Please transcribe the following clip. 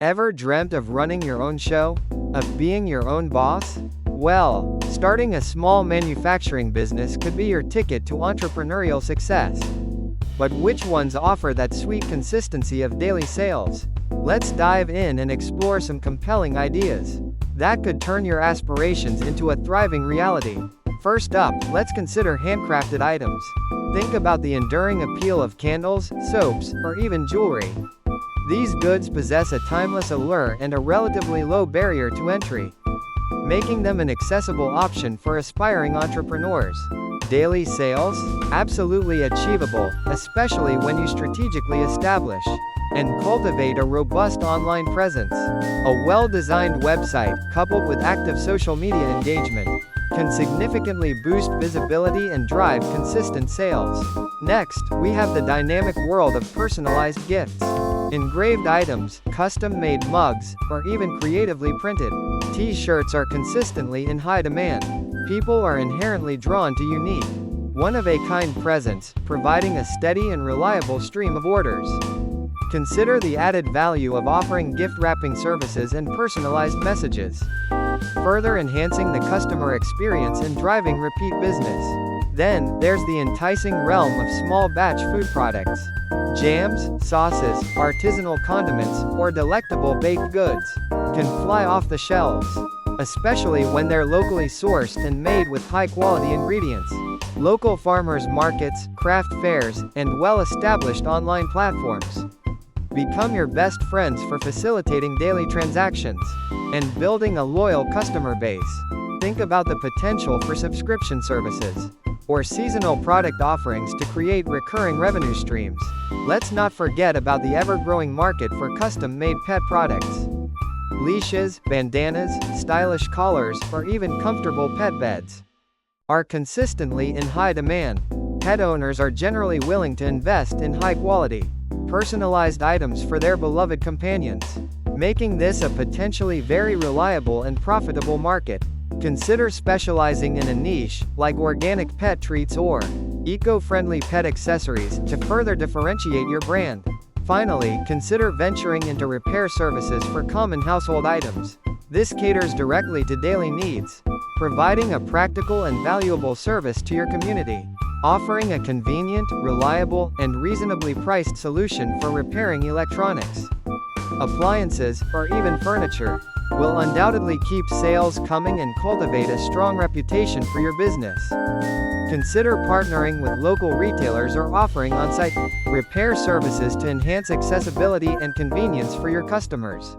Ever dreamt of running your own show? Of being your own boss? Well, starting a small manufacturing business could be your ticket to entrepreneurial success. But which ones offer that sweet consistency of daily sales? Let's dive in and explore some compelling ideas that could turn your aspirations into a thriving reality. First up, let's consider handcrafted items. Think about the enduring appeal of candles, soaps, or even jewelry. These goods possess a timeless allure and a relatively low barrier to entry, making them an accessible option for aspiring entrepreneurs. Daily sales? Absolutely achievable, especially when you strategically establish and cultivate a robust online presence. A well-designed website, coupled with active social media engagement, can significantly boost visibility and drive consistent sales. Next, we have the dynamic world of personalized gifts. Engraved items, custom-made mugs, or even creatively printed T-shirts are consistently in high demand. People are inherently drawn to unique, one-of-a-kind presents, providing a steady and reliable stream of orders. Consider the added value of offering gift wrapping services and personalized messages, further enhancing the customer experience and driving repeat business. Then, there's the enticing realm of small batch food products. Jams, sauces, artisanal condiments, or delectable baked goods can fly off the shelves, especially when they're locally sourced and made with high-quality ingredients. Local farmers markets, craft fairs, and well-established online platforms become your best friends for facilitating daily transactions and building a loyal customer base. Think about the potential for subscription services or seasonal product offerings to create recurring revenue streams. Let's not forget about the ever-growing market for custom-made pet products. Leashes, bandanas, stylish collars, or even comfortable pet beds are consistently in high demand. Pet owners are generally willing to invest in high-quality, personalized items for their beloved companions, making this a potentially very reliable and profitable market. Consider specializing in a niche, like organic pet treats or eco-friendly pet accessories, to further differentiate your brand. Finally, consider venturing into repair services for common household items. This caters directly to daily needs, providing a practical and valuable service to your community. Offering a convenient, reliable, and reasonably priced solution for repairing electronics, appliances, or even furniture will undoubtedly keep sales coming and cultivate a strong reputation for your business. Consider partnering with local retailers or offering on-site repair services to enhance accessibility and convenience for your customers.